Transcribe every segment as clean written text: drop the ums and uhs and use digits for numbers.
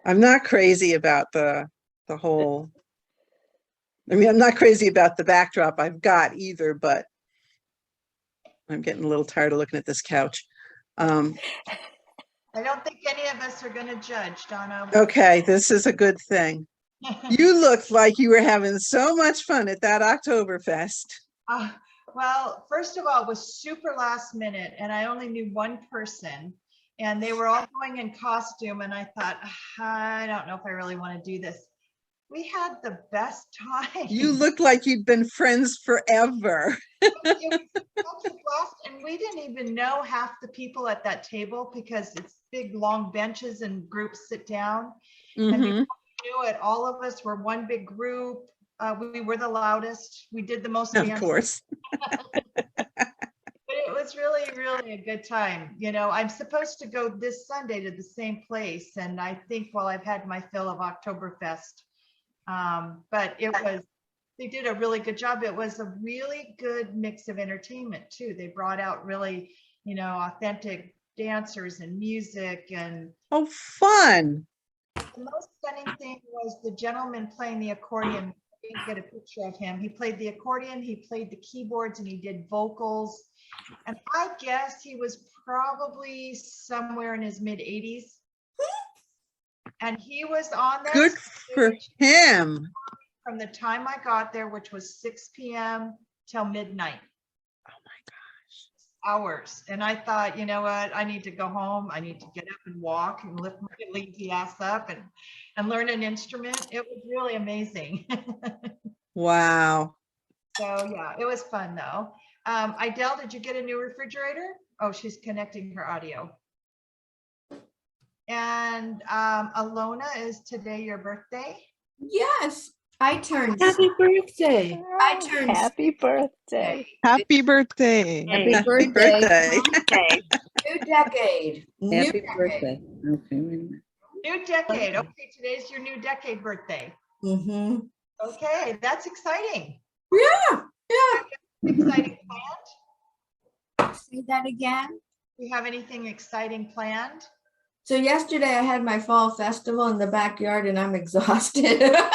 I'm not crazy about the whole, I mean, I'm not crazy about the backdrop I've got either, but I'm getting a little tired of looking at this couch. I don't think any of us are going to judge, Donna. Okay, this is a good thing. You looked like you were having so much fun at that Oktoberfest. Well, first of all, it was super last minute, and I only knew one person, and they were all going in costume, and I thought, I don't know if I really want to do this. We had the best time. You looked like you'd been friends forever. It was such a blast, and we didn't even know half the people at that table because it's big, long benches and groups sit down. And before we knew it, all of us were one big group. We were the loudest. We did the most. Of course. But it was really, really a good time. You know, I'm supposed to go this Sunday to the same place, and I think, well, I've had my fill of Oktoberfest. But it was, they did a really good job. It was a really good mix of entertainment too. They brought out really, you know, authentic dancers and music and. Oh, fun. The most stunning thing was the gentleman playing the accordion. I didn't get a picture of him. He played the accordion, he played the keyboards, and he did vocals. And I guess he was probably somewhere in his mid 80s. And he was on that Good for him. From the time I got there, which was 6 p.m. till midnight. Oh my gosh. Hours. And I thought, you know what? I need to go home. I need to get up and walk and lift my lazy ass up and learn an instrument. It was really amazing. Wow. So yeah, it was fun though. Idel, did you get a new refrigerator? Oh, she's connecting her audio. And Alona, is today your birthday? Yes, I turned. Happy birthday. I turned. Happy birthday. Happy birthday. Happy birthday. New decade. Happy birthday. Okay, wait a minute. New decade. Okay, today's your new decade birthday. Mm-hmm. Okay, that's exciting. Yeah. Exciting planned? Say that again. Do you have anything exciting planned? So yesterday I had my fall festival in the backyard and I'm exhausted. So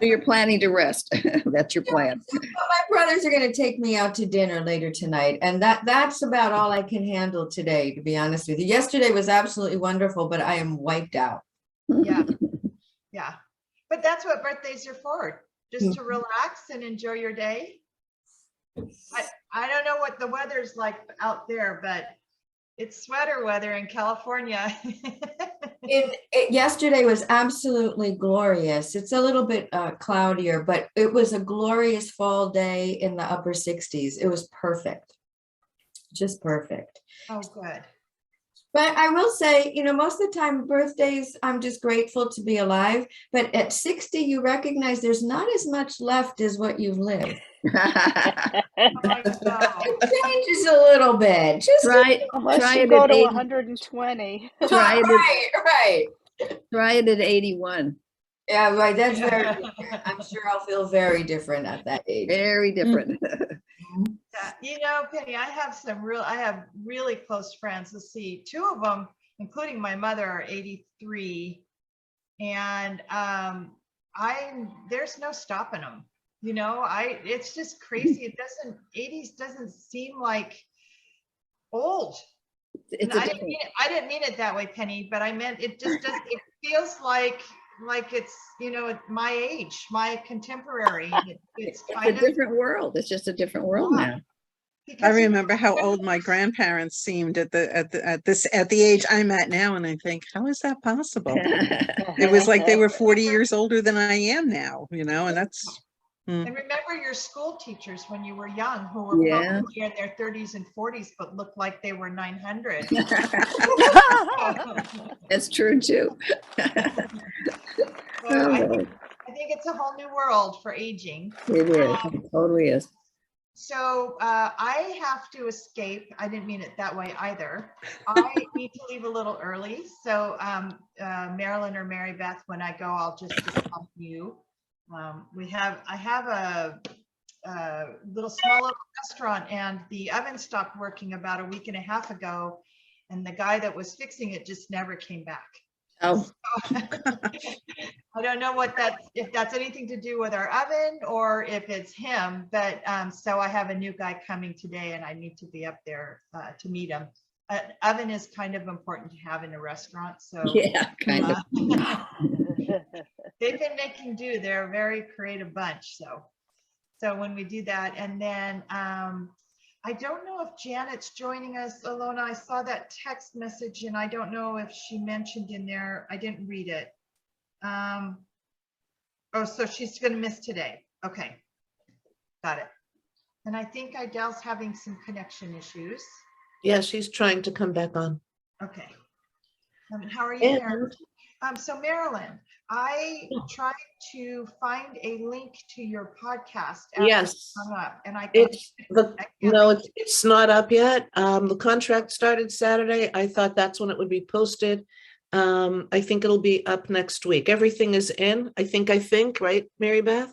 you're planning to rest. That's your plan. But my brothers are going to take me out to dinner later tonight. And that's about all I can handle today, to be honest with you. Yesterday was absolutely wonderful, but I am wiped out. Yeah. Yeah. But that's what birthdays are for. Just to relax and enjoy your day. I don't know what the weather's like out there, but it's sweater weather in California. Yesterday was absolutely glorious. It's a little bit cloudier, but it was a glorious fall day in the upper 60s. It was perfect. Just perfect. Oh, good. But I will say, you know, most of the time birthdays, I'm just grateful to be alive. But at 60, you recognize there's not as much left as what you've lived. It changes a little bit. Just try you it go at to 80. 120. Try it right. Try it at 81. Yeah, right. That's very different. I'm sure I'll feel very different at that age. Very different. Yeah, you know, Penny, I have really close friends. Let's see, two of them, including my mother, are 83, and there's no stopping them. You know, it's just crazy. 80s doesn't seem like old. I didn't mean it that way, Penny, but I meant it just doesn't. It feels like it's, you know, my age, my contemporary. It's a different world. It's just a different world now. I remember how old my grandparents seemed at the age I'm at now, and I think, how is that possible? It was like they were 40 years older than I am now, you know, and that's. And remember your school teachers when you were young, who were probably in their 30s and 40s, but looked like they were 900. That's true too. So I think it's a whole new world for aging. It is. It totally is. So I have to escape. I didn't mean it that way either. I need to leave a little early. So Marilyn or Mary Beth, when I go, I'll just help you. I have a small little restaurant, and the oven stopped working about a week and a half ago, and the guy that was fixing it just never came back. Oh, I don't know if that's anything to do with our oven or if it's him, but so I have a new guy coming today and I need to be up there to meet him. Oven is kind of important to have in a restaurant, so yeah, kind of. they've been making do. They're a very creative bunch, so when we do that, and then I don't know if Janet's joining us, Alona. I saw that text message and I don't know if she mentioned in there, I didn't read it. Oh, so she's gonna miss today. Okay, got it. And I think Idell's having some connection issues. Yeah, she's trying to come back on. Okay. How are you, Marilyn? And So Marilyn, I tried to find a link to your podcast. After yes, it hung up, and it's not up yet. The contract started Saturday. I thought that's when it would be posted. I think it'll be up next week. Everything is in. I think, right, Mary Beth?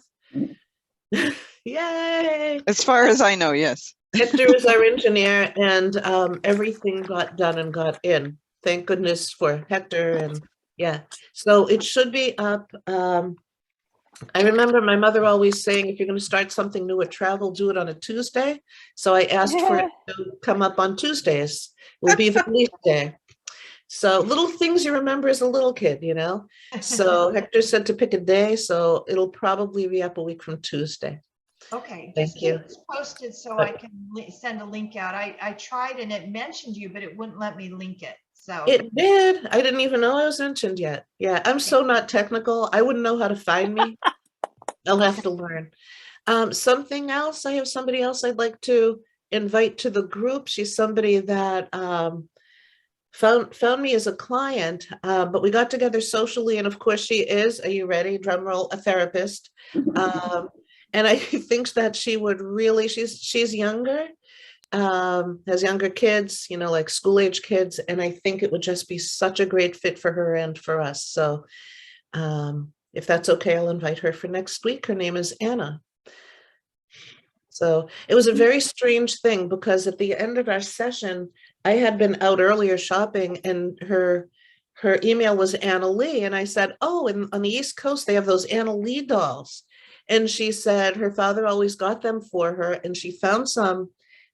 Yay! As far as I know, yes. Hector is our engineer, and everything got done and got in. Thank goodness for Hector, and yeah. So it should be up. I remember my mother always saying, if you're going to start something new at travel, do it on a Tuesday. So I asked for it to come up on Tuesdays. Will be the release day. So little things you remember as a little kid, you know. So Hector said to pick a day, so it'll probably be up a week from Tuesday. okay. Thank just you. keep this posted so I can send a link out. I tried and it mentioned you, but it wouldn't let me link it. So It did. I didn't even know I was mentioned yet. Yeah, I'm so not technical. I wouldn't know how to find me. I'll have to learn. Something else, I have somebody else I'd like to invite to the group. She's somebody that found me as a client, but we got together socially, and of course she is, are you ready, drum roll, a therapist. And I think that she would really, she's younger, has younger kids, you know, like school age kids, and I think it would just be such a great fit for her and for us. So if that's okay, I'll invite her for next week. Her name is Anna. So it was a very strange thing because at the end of our session, I had been out earlier shopping, and her email was Anna Lee. And I said, oh, and on the East Coast, they have those Anna Lee dolls. And she said her father always got them for her, and she found some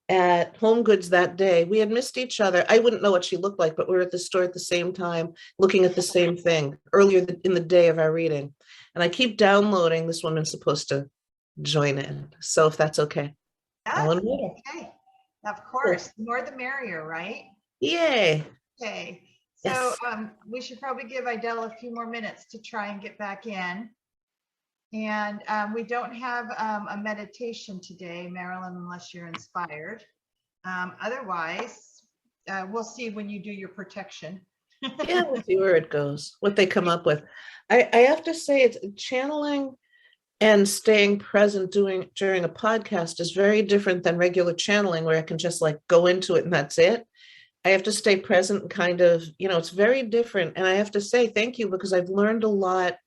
at Home Goods that day. We had missed each other. I wouldn't know what she looked like, but we were at the store at the same time, looking at the same thing earlier in the day of our reading. And I keep downloading. This woman's supposed to join in. So if that's okay. that's okay. Of course, the more the merrier, right? Yay. Okay. So Yes. we should probably give Idell a few more minutes to try and get back in. And we don't have a meditation today, Marilyn, unless you're inspired. Otherwise, we'll see when you do your protection. Yeah, we'll see where it goes, what they come up with. I have to say, it's channeling and staying present during a podcast is very different than regular channeling, where I can just like go into it and that's it. I have to stay present and kind of, you know, it's very different. And I have to say thank you, because I've learned a lot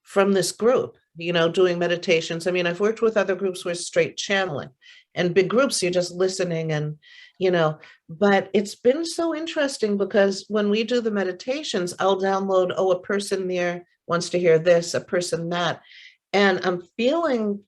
from this group, you know, doing meditations. I mean, I've worked with other groups where it's straight channeling, and big groups, you're just listening and, you know, but it's been so interesting because when we do the meditations, I'll download, oh, a person there wants to hear this, a person that. And I'm feeling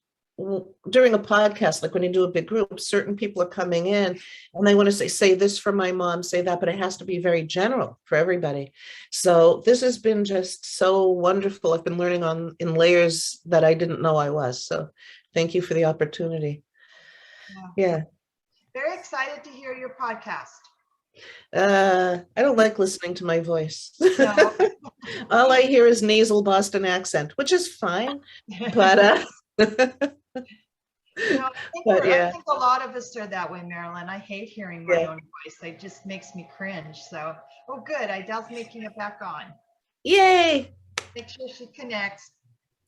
during a podcast, like when you do a big group, certain people are coming in and they want to say this for my mom, say that, but it has to be very general for everybody. So this has been just so wonderful. I've been learning in layers that I didn't know I was. So thank you for the opportunity. Yeah. Very excited to hear your podcast. I don't like listening to my voice. No. All I hear is nasal Boston accent, which is fine, but You know, But, I yeah. think a lot of us are that way, Marilyn. I hate hearing my own voice. It just makes me cringe. So, oh, good. Idell's making it back on. Yay. Make sure she connects,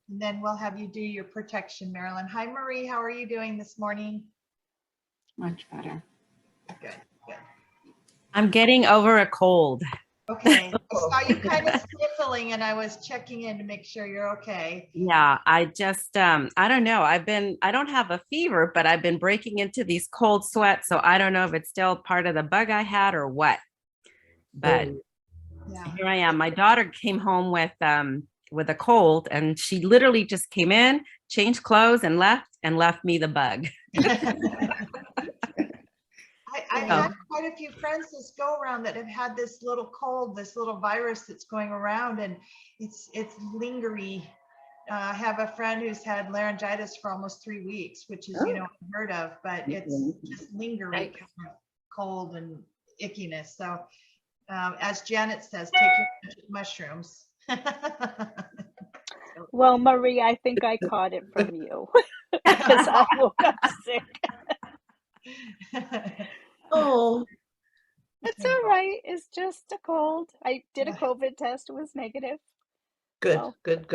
and then we'll have you do your protection, Marilyn. Hi, Marie. How are you doing this morning? Much better. Good, good. I'm getting over a cold. Okay. I saw you kind of sniffling, and I was checking in to make sure you're okay. Yeah, I just I don't know. I don't have a fever, but I've been breaking into these cold sweats, so I don't know if it's still part of the bug I had or what. But Yeah. Here I am. My daughter came home with a cold, and she literally just came in, changed clothes, and left me the bug. I've Oh. had quite a few friends this go around that have had this little cold, this little virus that's going around, and it's lingering. I have a friend who's had laryngitis for almost 3 weeks, which is, unheard of, but it's just lingering kind of cold and ickiness. So as Janet says, take your magic mushrooms. Well, Marie, I think I caught it from you because I woke up sick. Oh, It's all right. It's just a cold. I did a COVID test. It was negative. good, So, good.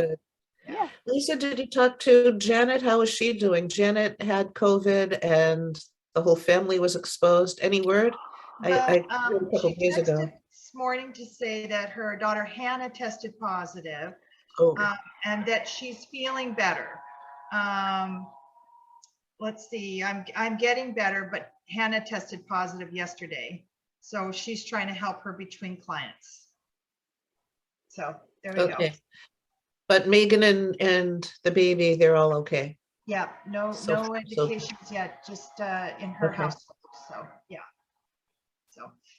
yeah. Lisa, did you talk to Janet? How is she doing? Janet had COVID and the whole family was exposed. Any word? I heard a couple She of days ago. texted this morning to say that her daughter Hannah tested positive, Oh, and that she's feeling better. Let's see, I'm getting better, but Hannah tested positive yesterday. So she's trying to help her between clients. So there we go. okay. But Megan and the baby, they're all okay. Yeah, no So indications yet, just in her Okay. household. So yeah.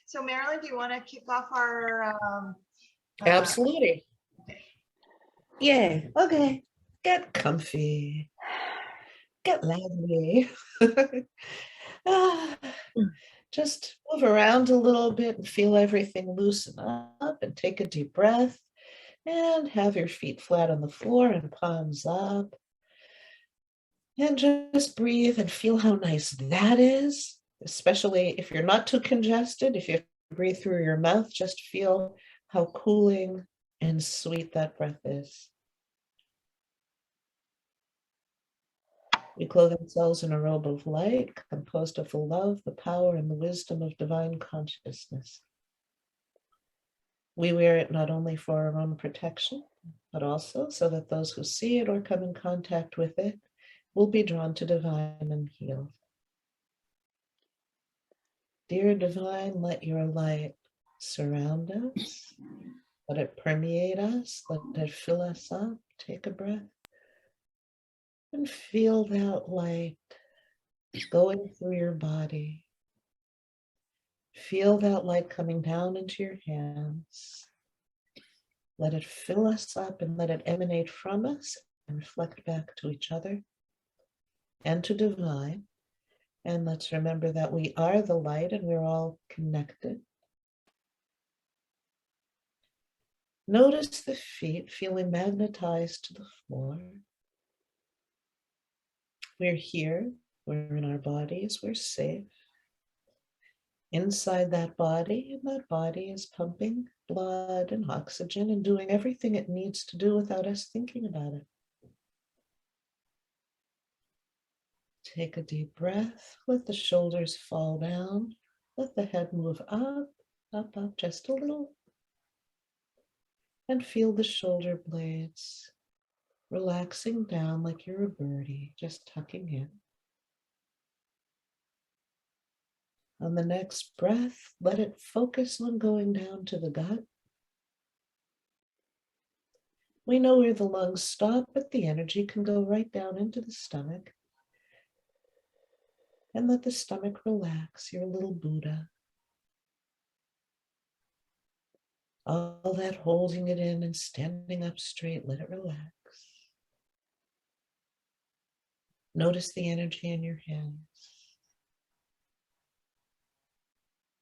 So Marilyn, do you want to kick off our Absolutely. okay. Yeah. Okay. Get comfy. Get lively. Ah, just move around a little bit and feel everything loosen up, and take a deep breath and have your feet flat on the floor and palms up. And just breathe and feel how nice that is, especially if you're not too congested. If you breathe through your mouth, just feel how cooling and sweet that breath is. We clothe ourselves in a robe of light, composed of the love, the power, and the wisdom of divine consciousness. We wear it not only for our own protection, but also so that those who see it or come in contact with it will be drawn to divine and healed. Dear divine, let your light surround us. Let it permeate us. Let it fill us up. Take a breath and feel that light going through your body. Feel that light coming down into your hands. Let it fill us up and let it emanate from us and reflect back to each other and to divine. And let's remember that we are the light and we're all connected. Notice the feet feeling magnetized to the floor. We're here, we're in our bodies, we're safe. Inside that body, and that body is pumping blood and oxygen and doing everything it needs to do without us thinking about it. Take a deep breath, let the shoulders fall down, let the head move up, up, just a little. And feel the shoulder blades relaxing down like you're a birdie, just tucking in. On the next breath, let it focus on going down to the gut. We know where the lungs stop, but the energy can go right down into the stomach. And let the stomach relax, your little Buddha. All that holding it in and standing up straight, let it relax. Notice the energy in your hands.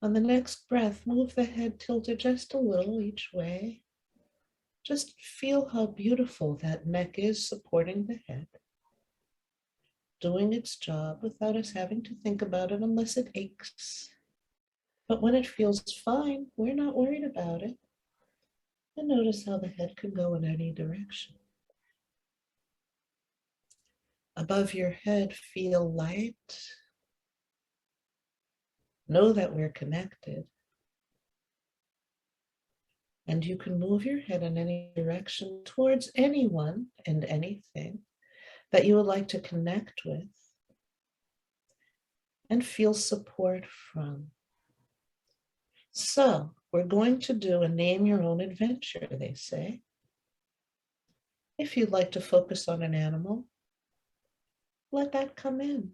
On the next breath, move the head tilted just a little each way. Just feel how beautiful that neck is supporting the head, doing its job without us having to think about it unless it aches. But when it feels fine, we're not worried about it. And notice how the head can go in any direction. Above your head, feel light. Know that we're connected. And you can move your head in any direction towards anyone and anything that you would like to connect with and feel support from. So we're going to do a name your own adventure, they say. If you'd like to focus on an animal, let that come in.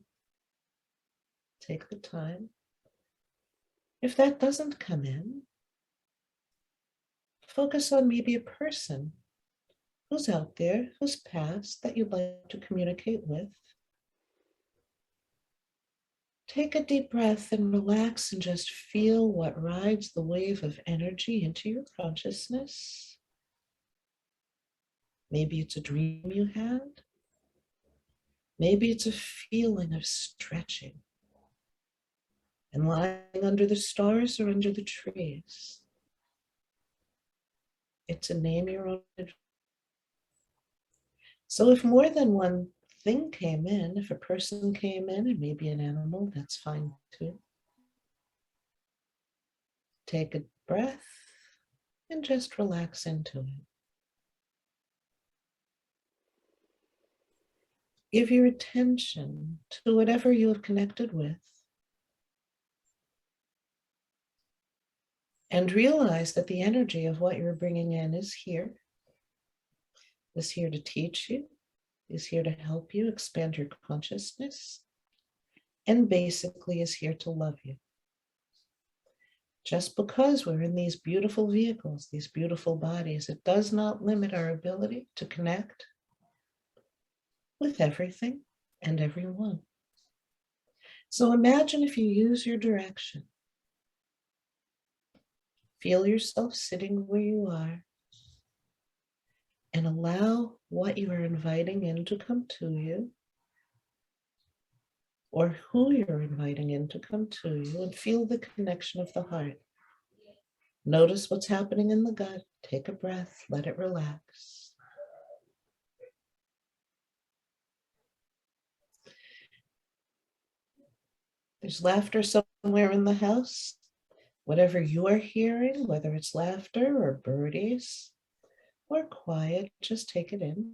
Take the time. If that doesn't come in, focus on maybe a person who's out there, who's passed, that you'd like to communicate with. Take a deep breath and relax and just feel what rides the wave of energy into your consciousness. Maybe it's a dream you had. Maybe it's a feeling of stretching and lying under the stars or under the trees. It's a name your own adventure. So if more than one thing came in, if a person came in and maybe an animal, that's fine too. Take a breath and just relax into it. Give your attention to whatever you have connected with. And realize that the energy of what you're bringing in is here to teach you, is here to help you expand your consciousness, and basically is here to love you. Just because we're in these beautiful vehicles, these beautiful bodies, it does not limit our ability to connect with everything and everyone. So imagine if you use your direction. Feel yourself sitting where you are and allow what you are inviting in to come to you, or who you're inviting in to come to you, and feel the connection of the heart. Notice what's happening in the gut. Take a breath, let it relax. There's laughter somewhere in the house. Whatever you are hearing, whether it's laughter or birdies or quiet, just take it in.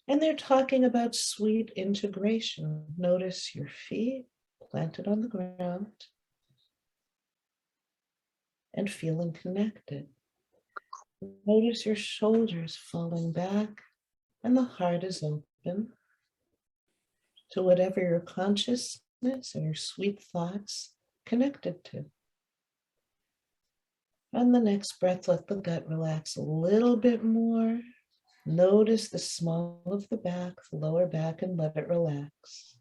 And they're talking about sweet integration. Notice your feet planted on the ground and feeling connected. Notice your shoulders falling back and the heart is open to whatever your consciousness and your sweet thoughts connected to. On the next breath, let the gut relax a little bit more. Notice the small of the back, the lower back, and let it relax.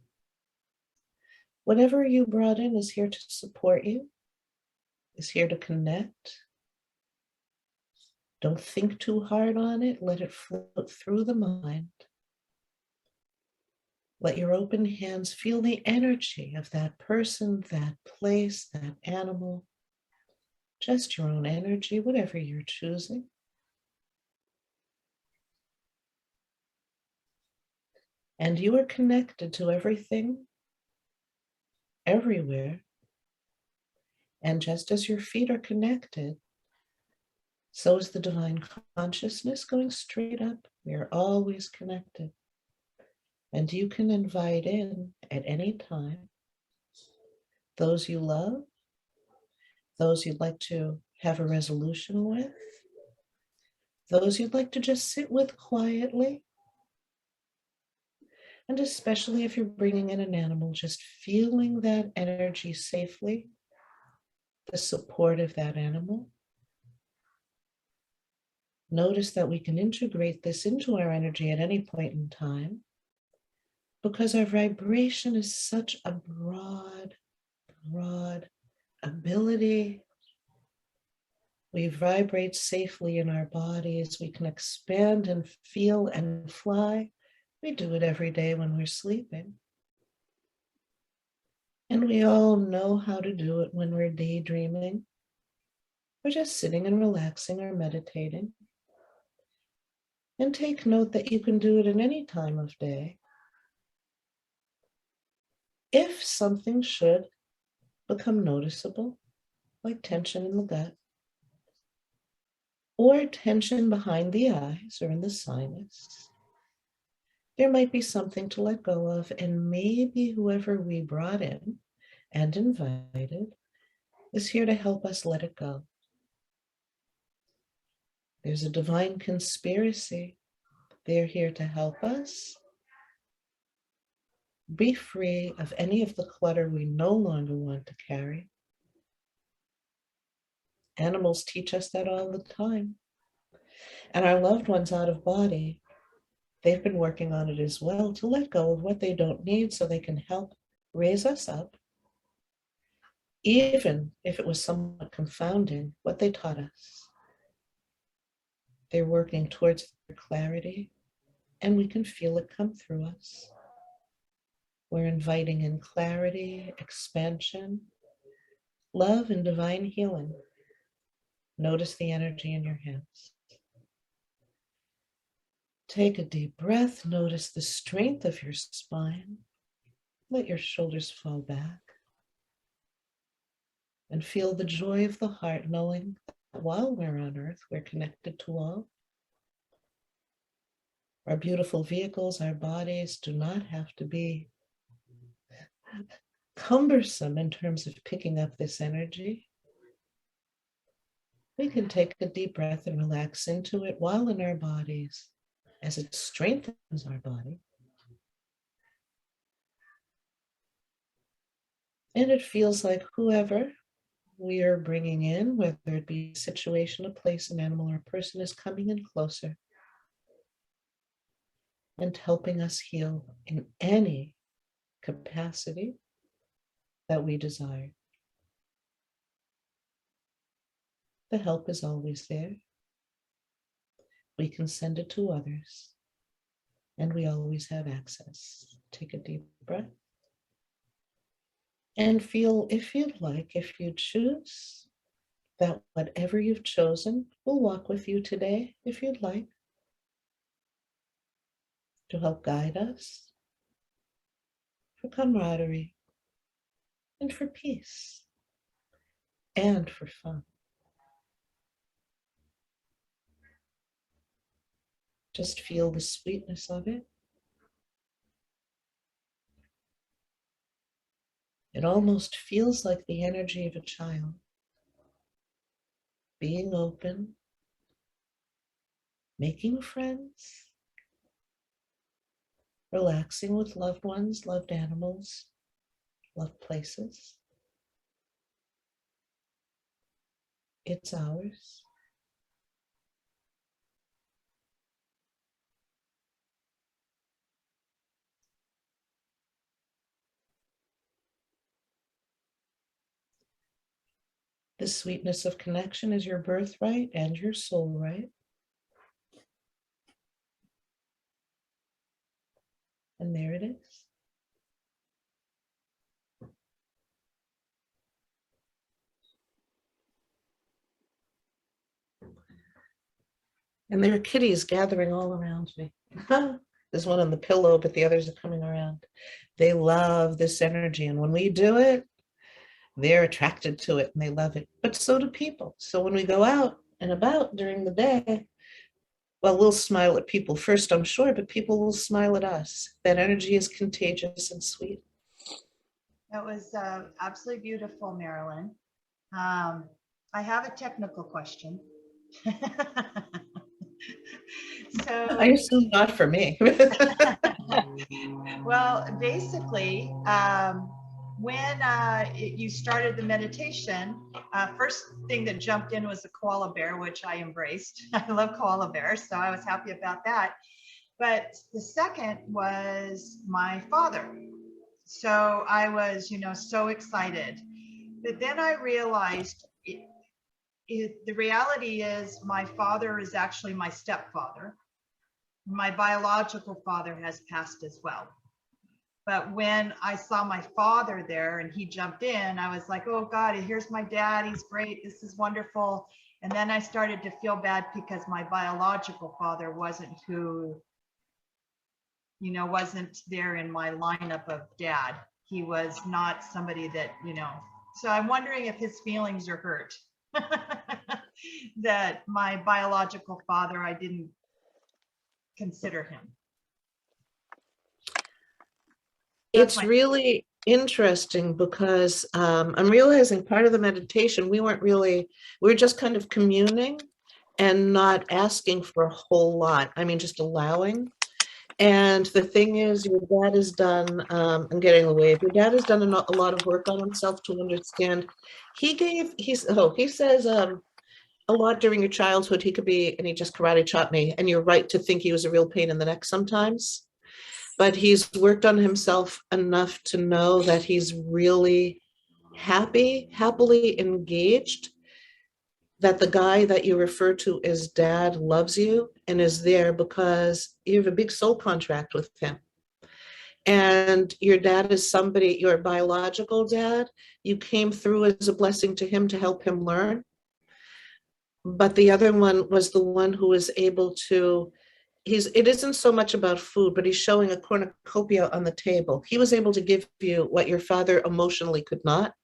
Whatever you brought in is here to support you, is here to connect. Don't think too hard on it. Let it float through the mind. Let your open hands feel the energy of that person, that place, that animal. Just your own energy, whatever you're choosing. And you are connected to everything, everywhere. And just as your feet are connected, so is the divine consciousness going straight up. We are always connected. And you can invite in at any time those you love, those you'd like to have a resolution with, those you'd like to just sit with quietly. And especially if you're bringing in an animal, just feeling that energy safely, the support of that animal. Notice that we can integrate this into our energy at any point in time, because our vibration is such a broad ability. We vibrate safely in our bodies. We can expand and feel and fly. We do it every day when we're sleeping. And we all know how to do it when we're daydreaming. We're just sitting and relaxing or meditating. And take note that you can do it at any time of day. If something should become noticeable, like tension in the gut, or tension behind the eyes or in the sinus, there might be something to let go of, and maybe whoever we brought in and invited is here to help us let it go. There's a divine conspiracy. They're here to help us be free of any of the clutter we no longer want to carry. Animals teach us that all the time. And our loved ones out of body, they've been working on it as well, to let go of what they don't need so they can help raise us up, even if it was somewhat confounding what they taught us. They're working towards their clarity, and we can feel it come through us. We're inviting in clarity, expansion, love, and divine healing. Notice the energy in your hands. Take a deep breath. Notice the strength of your spine. Let your shoulders fall back. And feel the joy of the heart, knowing that while we're on earth, we're connected to all. Our beautiful vehicles, our bodies, do not have to be cumbersome in terms of picking up this energy. We can take a deep breath and relax into it while in our bodies, as it strengthens our body. And it feels like whoever we are bringing in, whether it be a situation, a place, an animal, or a person, is coming in closer and helping us heal in any capacity that we desire. The help is always there. We can send it to others, and we always have access. Take a deep breath and feel, if you'd like, if you choose, that whatever you've chosen will walk with you today, if you'd like, to help guide us, for camaraderie, and for peace, and for fun. Just feel the sweetness of it. It almost feels like the energy of a child, being open, making friends, relaxing with loved ones, loved animals, loved places. It's ours. The sweetness of connection is your birthright and your soul right. And there it is. And there are kitties gathering all around me. There's one on the pillow, but the others are coming around. They love this energy. And when we do it, they're attracted to it and they love it. But so do people. So when we go out and about during the day, well, we'll smile at people first, I'm sure, but people will smile at us. That energy is contagious and sweet. That was absolutely beautiful, Marilyn. I have a technical question. I assume not for me. Well, basically, when you started the meditation, first thing that jumped in was the koala bear, which I embraced. I love koala bears, so I was happy about that. But the second was my father. So I was, so excited. But then I realized the reality is my father is actually my stepfather. My biological father has passed as well. But when I saw my father there and he jumped in, I was like, oh God, here's my dad. He's great. This is wonderful. And then I started to feel bad because my biological father wasn't wasn't there in my lineup of dad. He was not somebody that, so I'm wondering if his feelings are hurt that my biological father, I didn't consider him. It's really interesting because I'm realizing part of the meditation, we were just kind of communing and not asking for a whole lot. I mean, just allowing. And the thing is, your dad has done, I'm getting away. Your dad has done a lot of work on himself to understand. He says a lot during your childhood, he could be, and he just karate chopped me. And you're right to think he was a real pain in the neck sometimes. But he's worked on himself enough to know that he's really happily engaged, that the guy that you refer to as dad loves you and is there because you have a big soul contract with him. And your dad is somebody, your biological dad, you came through as a blessing to him to help him learn. But the other one was the one who was able to, it isn't so much about food, but he's showing a cornucopia on the table. He was able to give you what your father emotionally could not.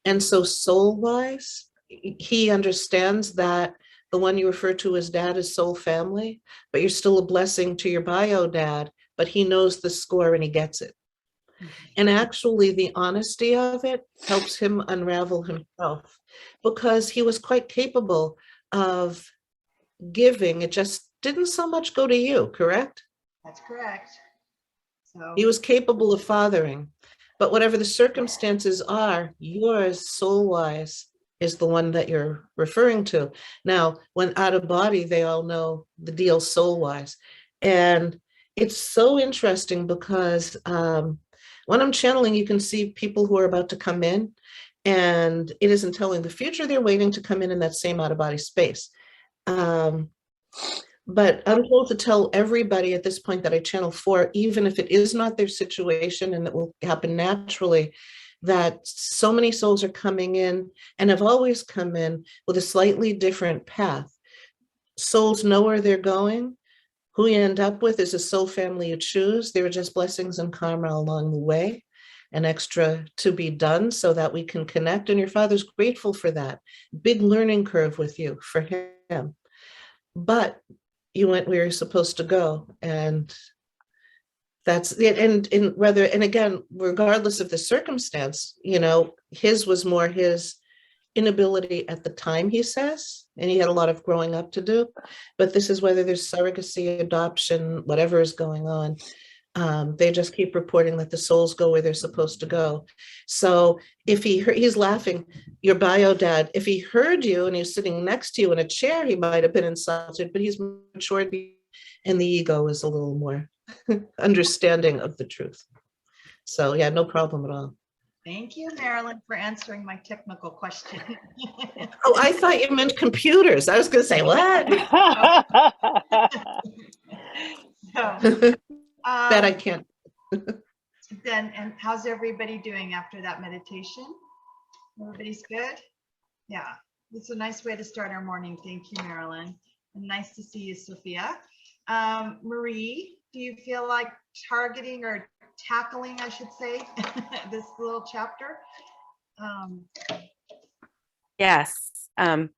And so soul-wise, he understands that the one you refer to as dad is soul family, but you're still a blessing to your bio dad, but he knows the score and he gets it. And actually the honesty of it helps him unravel himself because he was quite capable of giving. It just didn't so much go to you, correct? That's correct. So He was capable of fathering, but whatever the circumstances are, yours soul-wise is the one that you're referring to. Now, when out of body, they all know the deal soul-wise. And it's so interesting because when I'm channeling, you can see people who are about to come in, and it isn't telling the future, they're waiting to come in that same out-of-body space. But I'm told to tell everybody at this point that I channel for, even if it is not their situation and it will happen naturally, that so many souls are coming in and have always come in with a slightly different path. Souls know where they're going. Who you end up with is a soul family you choose. There are just blessings and karma along the way, an extra to be done so that we can connect. And your father's grateful for that. Big learning curve with you for him. But you went where you're supposed to go. And that's it. And again, regardless of the circumstance, his was more his inability at the time, he says, and he had a lot of growing up to do. But this is whether there's surrogacy, adoption, whatever is going on. They just keep reporting that the souls go where they're supposed to go. So if he's laughing, your bio dad, if he heard you and he's sitting next to you in a chair, he might have been insulted, but he's matured and the ego is a little more understanding of the truth. So yeah, no problem at all. thank you, Marilyn, for answering my technical question. Oh, I thought you meant computers. I was going to say, what? So, That I can't. then, and how's everybody doing after that meditation? Everybody's good? Yeah, it's a nice way to start our morning. Thank you, Marilyn. And nice to see you, Sophia. Marie, do you feel like targeting or tackling, I should say, this little chapter? Yes. I've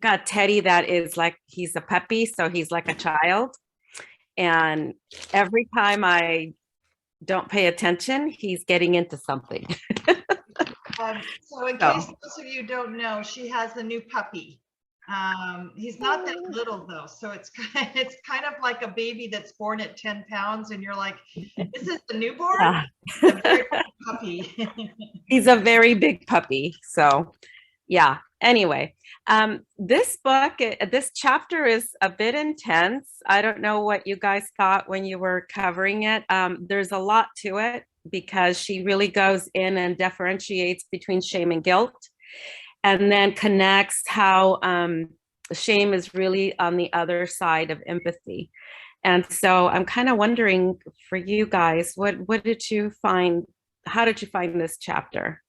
got Teddy that is like, he's a puppy, so he's like a child. And every time I don't pay attention, he's getting into something. So in case those of you don't know, she has a new puppy. He's not that little though, so it's kind of like a baby that's born at 10 pounds, and you're like, "Is this the newborn?" Yeah. A very big puppy. He's a very big puppy. So, yeah. Anyway, this book, this chapter is a bit intense. I don't know what you guys thought when you were covering it. There's a lot to it because she really goes in and differentiates between shame and guilt, and then connects how shame is really on the other side of empathy. And so I'm kind of wondering for you guys, what did you find? How did you find this chapter?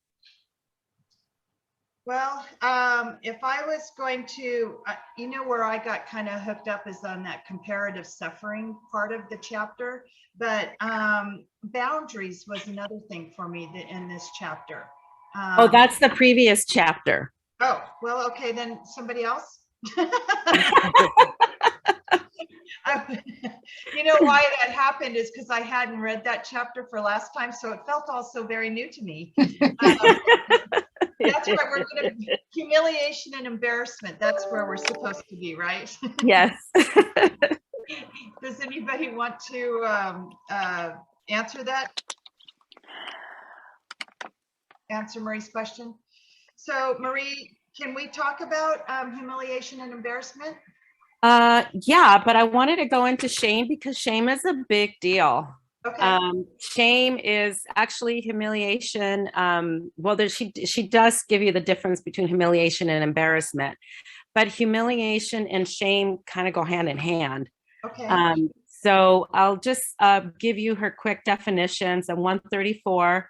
Well, if I was going to, where I got kind of hooked up is on that comparative suffering part of the chapter, but boundaries was another thing for me in this chapter. Oh, that's the previous chapter. Oh, well, okay, then somebody else. You know why that happened is because I hadn't read that chapter for last time, so it felt also very new to me. That's where we're going to, humiliation and embarrassment. That's where we're supposed to be, right? Yes. Does anybody want to answer that? Answer Marie's question. So Marie, can we talk about humiliation and embarrassment? Yeah, but I wanted to go into shame because shame is a big deal. Okay. Shame is actually humiliation. Well, she does give you the difference between humiliation and embarrassment, but humiliation and shame kind of go hand in hand. Okay. So I'll just give you her quick definitions. On 134,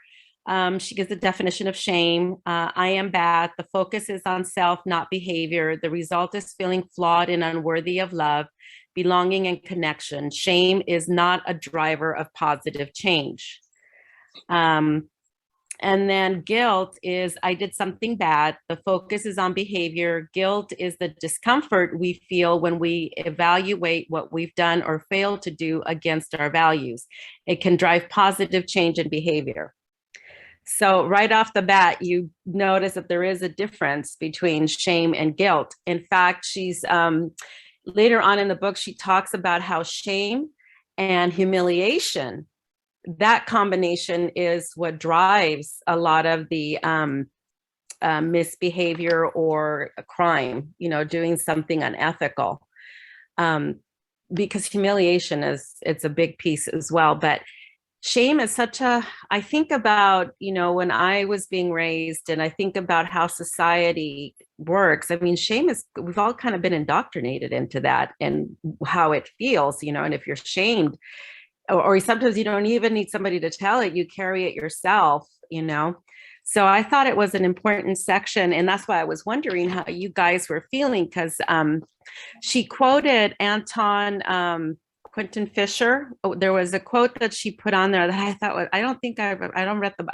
she gives the definition of shame. I am bad. The focus is on self, not behavior. The result is feeling flawed and unworthy of love, belonging, and connection. Shame is not a driver of positive change. And then guilt is I did something bad. The focus is on behavior. Guilt is the discomfort we feel when we evaluate what we've done or failed to do against our values. It can drive positive change in behavior. So right off the bat, you notice that there is a difference between shame and guilt. In fact, she's later on in the book, she talks about how shame and humiliation, that combination is what drives a lot of the misbehavior or a crime, doing something unethical. Because humiliation it's a big piece as well. But shame is I think about, when I was being raised and I think about how society works. I mean, shame we've all kind of been indoctrinated into that and how it feels, and if you're shamed, or sometimes you don't even need somebody to tell it, you carry it yourself, So I thought it was an important section. And that's why I was wondering how you guys were feeling, because she quoted Anton Quentin Fisher. Oh, there was a quote that she put on there that I thought I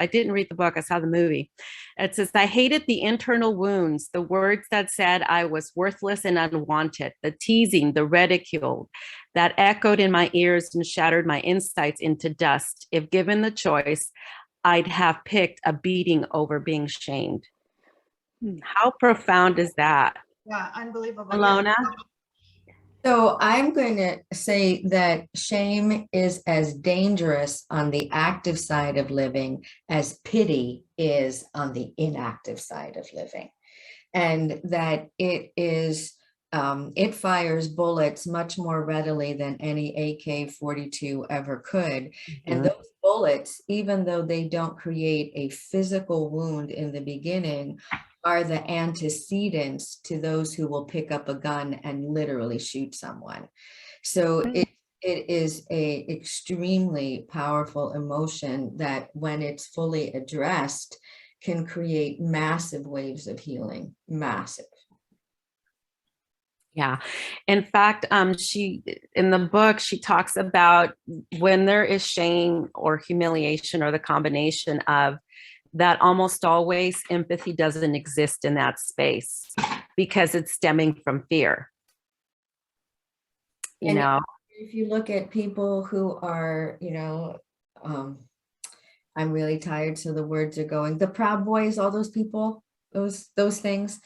didn't read the book. I saw the movie. It says, I hated the internal wounds, the words that said I was worthless and unwanted, the teasing, the ridicule that echoed in my ears and shattered my insights into dust. If given the choice, I'd have picked a beating over being shamed. How profound is that? Yeah, unbelievable. Alona? So I'm going to say that shame is as dangerous on the active side of living as pity is on the inactive side of living. And that it fires bullets much more readily than any AK-42 ever could. And those bullets, even though they don't create a physical wound in the beginning, are the antecedents to those who will pick up a gun and literally shoot someone. So it is a extremely powerful emotion that, when it's fully addressed, can create massive waves of healing. Massive. Yeah. In fact, in the book, she talks about when there is shame or humiliation or the combination of that, almost always empathy doesn't exist in that space because it's stemming from fear. If you look at people who are, I'm really tired, so the words are going, the Proud Boys, all those people, those things,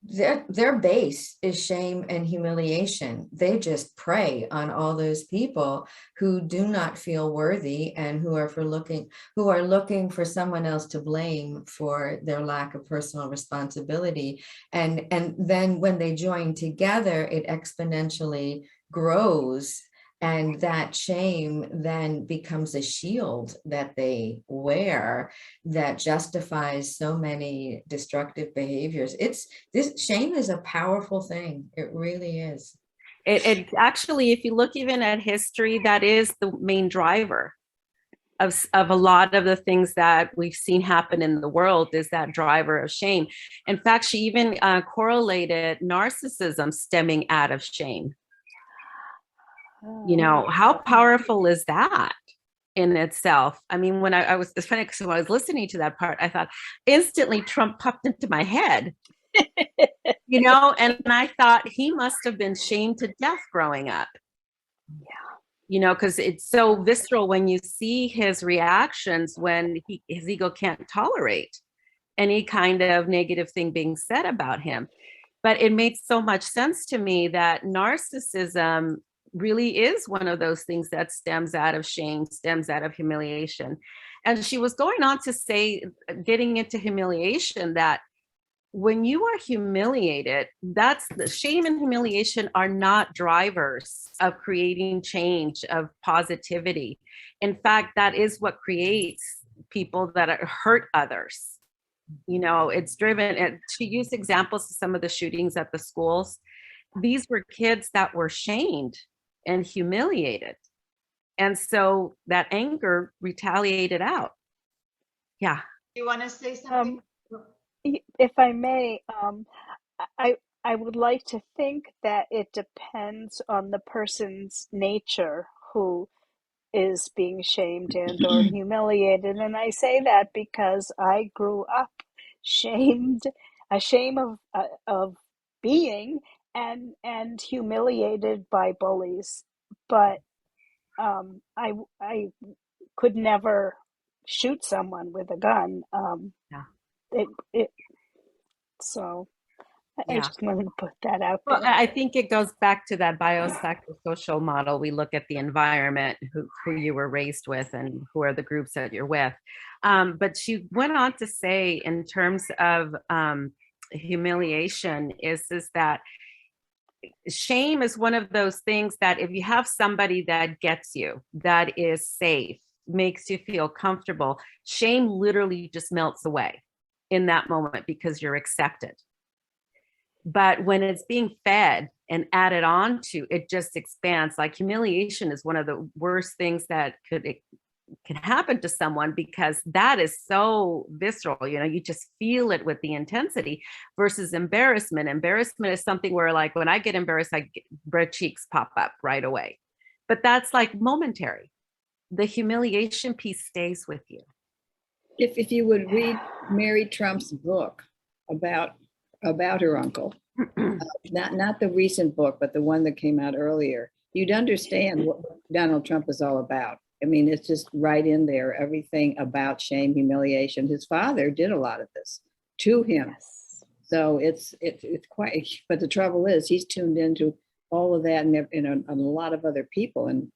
their base is shame and humiliation. They just prey on all those people who do not feel worthy and who are looking for someone else to blame for their lack of personal responsibility. And then when they join together, it exponentially grows. And that shame then becomes a shield that they wear that justifies so many destructive behaviors. This shame is a powerful thing. It really is. It actually, if you look even at history, that is the main driver of a lot of the things that we've seen happen in the world, is that driver of shame. In fact, she even correlated narcissism stemming out of shame. How powerful is that in itself? I mean, it's funny because when I was listening to that part, I thought instantly Trump popped into my head. You know, and I thought he must have been shamed to death growing up. You know, because it's so visceral when you see his reactions when his ego can't tolerate any kind of negative thing being said about him. But it made so much sense to me that narcissism really is one of those things that stems out of shame, stems out of humiliation. And she was going on to say, getting into humiliation, that when you are humiliated, that's the shame and humiliation are not drivers of creating change, of positivity. In fact, that is what creates people that hurt others. You know, it's driven, and she used examples of some of the shootings at the schools. These were kids that were shamed and humiliated. And so that anger retaliated out. Yeah. You want to say something? If I may, I would like to think that it depends on the person's nature who is being shamed and or humiliated. And I say that because I grew up ashamed of being and humiliated by bullies. But I could never shoot someone with a gun. So I Yeah. just wanted to put that out Well, there. I think it goes back to that biopsychosocial model. We look at the environment, who you were raised with, and who are the groups that you're with. But she went on to say, in terms of humiliation, is that shame is one of those things that if you have somebody that gets you, that is safe, makes you feel comfortable, shame literally just melts away in that moment because you're accepted. But when it's being fed and added on to, it just expands. Like humiliation is one of the worst things that can happen to someone, because that is so visceral. You know, you just feel it with the intensity, versus embarrassment. Embarrassment is something where, like, when I get embarrassed, red cheeks pop up right away. But that's like momentary. The humiliation piece stays with you. If you would read Mary Trump's book about her uncle, not the recent book, but the one that came out earlier, you'd understand what Donald Trump is all about. I mean, it's just right in there, everything about shame, humiliation. His father did a lot of this to him. Yes. So it's quite, but the trouble is he's tuned into all of that and a lot of other people. And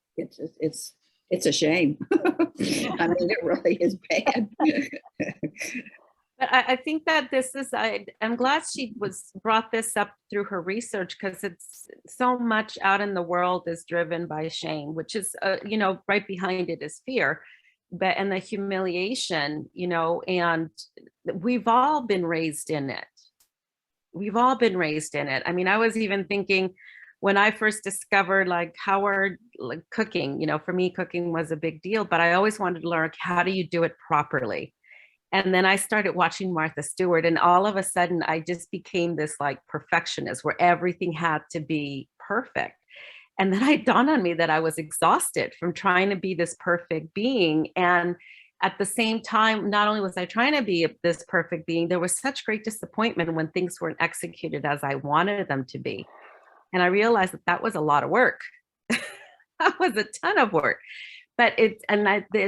it's a shame. I mean, it really is bad. But I think that this is, I'm glad she brought this up through her research, because it's so much out in the world is driven by shame, which is, right behind it is fear, and the humiliation, and we've all been raised in it. We've all been raised in it. I mean, I was even thinking when I first discovered cooking, for me, cooking was a big deal, but I always wanted to learn, how do you do it properly? And then I started watching Martha Stewart, and all of a sudden I just became this perfectionist where everything had to be perfect. And then it dawned on me that I was exhausted from trying to be this perfect being. And at the same time, not only was I trying to be this perfect being, there was such great disappointment when things weren't executed as I wanted them to be. And I realized that was a lot of work. That was a ton of work. But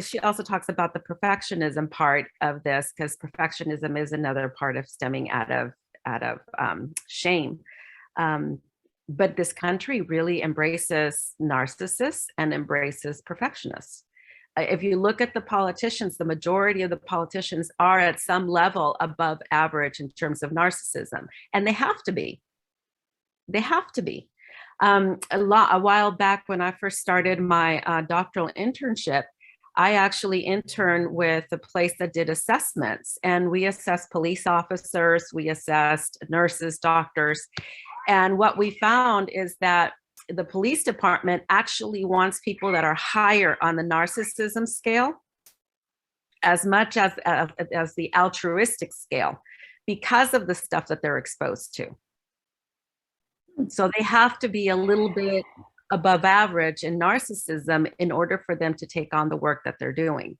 she also talks about the perfectionism part of this, because perfectionism is another part of stemming out of shame. But this country really embraces narcissists and embraces perfectionists. If you look at the politicians, the majority of the politicians are at some level above average in terms of narcissism, and they have to be. They have to be. A while back, when I first started my doctoral internship, I actually interned with a place that did assessments, and we assessed police officers, we assessed nurses, doctors. And what we found is that the police department actually wants people that are higher on the narcissism scale as much as the altruistic scale, because of the stuff that they're exposed to. So they have to be a little bit above average in narcissism in order for them to take on the work that they're doing.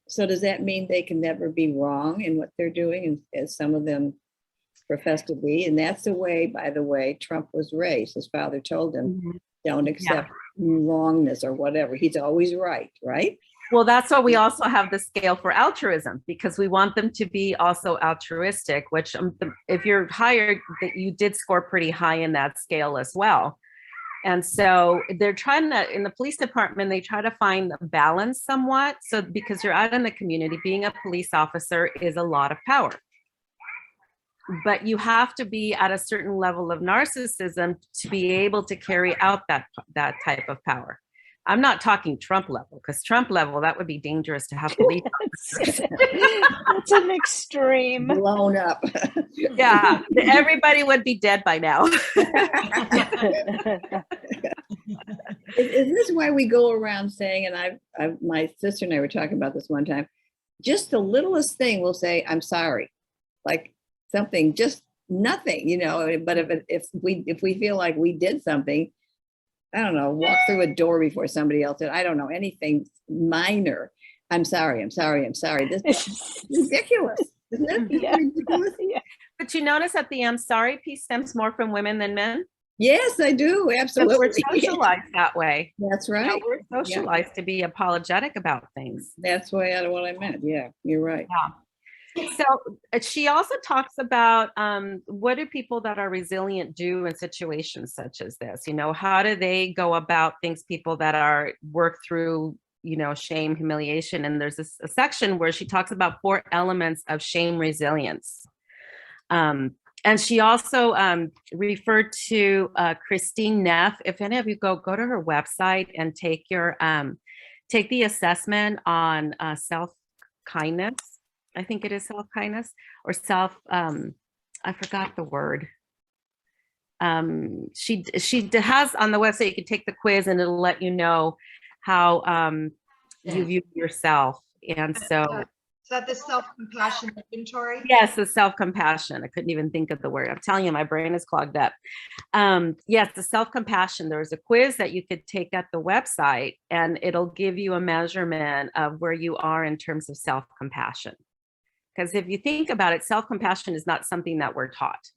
So does that mean they can never be wrong in what they're doing, as some of them professed to be. And that's the way, by the way, Trump was raised. His father told him, don't accept wrongness or whatever. He's always right, right? Well, that's why we also have the scale for altruism, because we want them to be also altruistic, which if you're hired, that you did score pretty high in that scale as well. And so they're trying to, in the police department, they try to find a balance somewhat. So because you're out in the community, being a police officer is a lot of power. But you have to be at a certain level of narcissism to be able to carry out that type of power. I'm not talking Trump level, because Trump level, that would be dangerous to have police officers. That's an extreme. Blown up. Yeah, everybody would be dead by now. Is this why we go around saying, and my sister and I were talking about this one time, just the littlest thing we'll say, I'm sorry, like something, just nothing, you know, but if we feel like we did something, I don't know, walk through a door before somebody else did, I don't know, anything minor, I'm sorry. This is ridiculous, isn't it? Yeah. Ridiculous? Yeah. But you notice that the I'm sorry piece stems more from women than men? Yes, I do, absolutely. We're socialized that way. That's You right. know, we're socialized to be apologetic about things. That's way out of what I meant. Yeah, you're right. So she also talks about what do people that are resilient do in situations such as this? You know, how do they go about things, people that are work through, you know, shame, humiliation. And there's a section where she talks about 4 elements of shame resilience. And she also referred to Christine Neff. If any of you go to her website and take the assessment on self-kindness. I think it is self-kindness or I forgot the word. She has on the website, you can take the quiz and it'll let you know how you view yourself. And so. Is that the self-compassion inventory? Yes, the self-compassion. I couldn't even think of the word. I'm telling you, my brain is clogged up. Yes, the self-compassion. There's a quiz that you could take at the website and it'll give you a measurement of where you are in terms of self-compassion. Because if you think about it, self-compassion is not something that we're taught.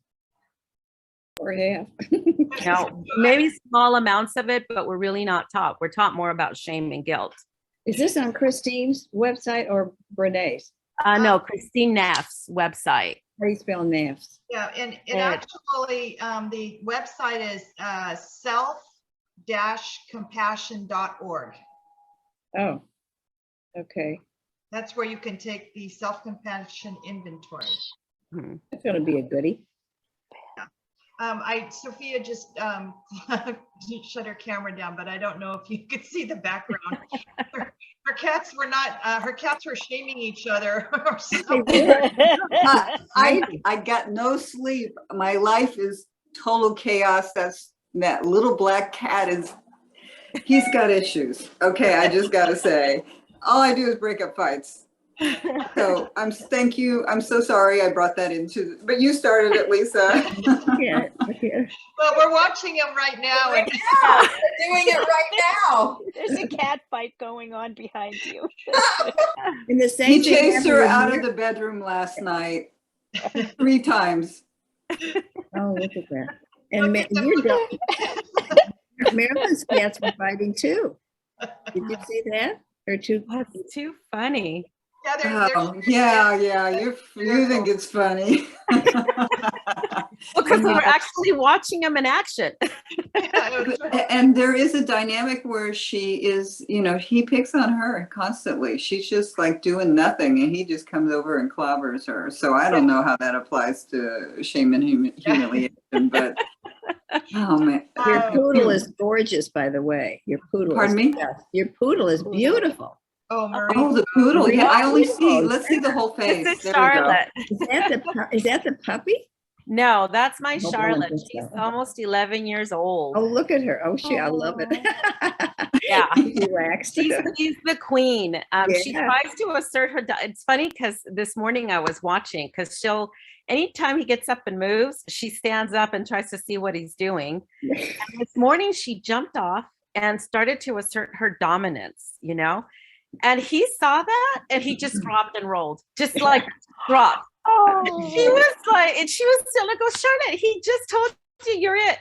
Or half. You know, maybe small amounts of it, but we're really not taught. We're taught more about shame and guilt. Is this on Christine's website or Brené's? No, Christine Neff's website. How do you spell NAFs? Yeah, and actually, the website is self-compassion.org. Oh, okay. That's where you can take the self-compassion inventory. That's going to be a goodie. Sophia just shut her camera down, but I don't know if you could see the background. Her cats were not, her cats were shaming each other. Or something. I got no sleep. My life is total chaos. That little black cat he's got issues. Okay, I just got to say, all I do is break up fights. So thank you. I'm so sorry I brought that into, but you started it, Lisa. Yeah. Well, we're watching him right now. We're doing it right now. There's a cat fight going on behind you. And the same He thing chased happened her with out of the bedroom last night 3 times. Oh, look at that. And Marilyn's cats were fighting too. Did you see that? Or two? That's too funny. Yeah, Yeah. You think it's funny. Because we're actually watching them in action. And there is a dynamic where she is, he picks on her constantly. She's just like doing nothing and he just comes over and clobbers her. So I don't know how that applies to shame and humiliation, but oh man. Your poodle is gorgeous, by the way. Your poodle. Pardon me? Your poodle is beautiful. Oh, Marie. Oh, the poodle. Yeah, I only see, let's see the whole face. This is There we go. Charlotte. Is that the puppy? No, that's my Hold on, Charlotte. just She's a- almost 11 years old. Oh, look at her. Oh, I love it. Yeah. Relaxed. She's the queen. She Yeah. tries to assert her. It's funny because this morning I was watching because anytime he gets up and moves, she stands up and tries to see what he's doing. And this morning she jumped off and started to assert her dominance, and he saw that and he just dropped and rolled, just like dropped. Oh, She was like, and she was still like, oh, Charlotte, he just told you you're it.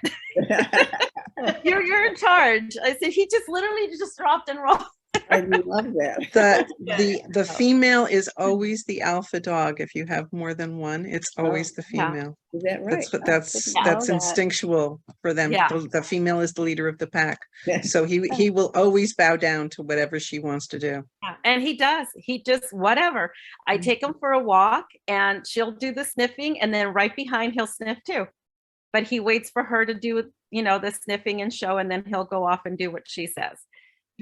You're in charge. I said, he just literally just dropped and rolled. I love that. The female is always the alpha dog. If you have more than one, it's always the yeah. female. Is that right? That's what I didn't know that's that. instinctual for them. Yeah. The female is the leader of the pack. So he will always bow down to whatever she wants to do. Yeah, and he does. He just whatever. I take him for a walk and she'll do the sniffing, and then right behind he'll sniff too. But he waits for her to do, the sniffing and show, and then he'll go off and do what she says.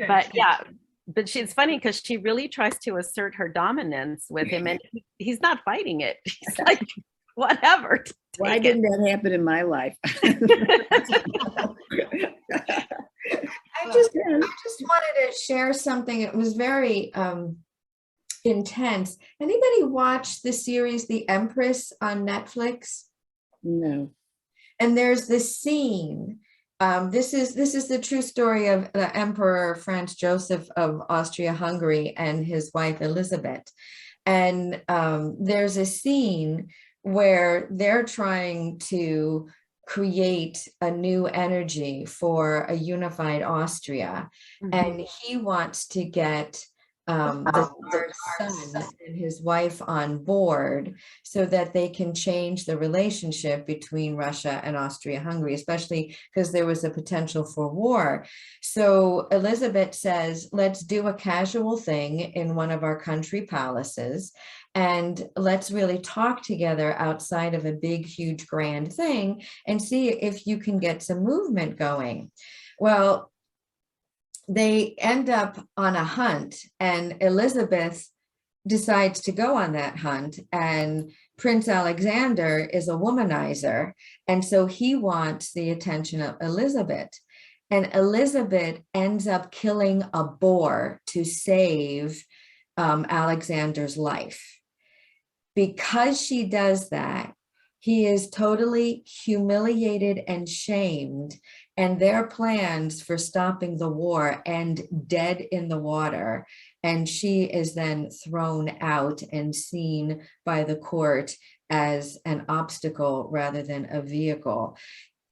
But yeah, but she's funny because she really tries to assert her dominance with him, and he's not fighting it. He's like, whatever. Why take didn't that happen in my life? I just wanted to share something. It was very intense. Anybody watch the series The Empress on Netflix? No. And there's this scene. This is the true story of the Emperor Franz Joseph of Austria-Hungary and his wife Elizabeth. And there's a scene where they're trying to create a new energy for a unified Austria. And he wants to get the Tsar's son and his wife on board so that they can change the relationship between Russia and Austria-Hungary, especially because there was a potential for war. So Elizabeth says, let's do a casual thing in one of our country palaces, and let's really talk together outside of a big, huge, grand thing and see if you can get some movement going. Well, they end up on a hunt, and Elizabeth decides to go on that hunt, and Prince Alexander is a womanizer, and so he wants the attention of Elizabeth. And Elizabeth ends up killing a boar to save Alexander's life. Because she does that, he is totally humiliated and shamed, and their plans for stopping the war end dead in the water. And she is then thrown out and seen by the court as an obstacle rather than a vehicle.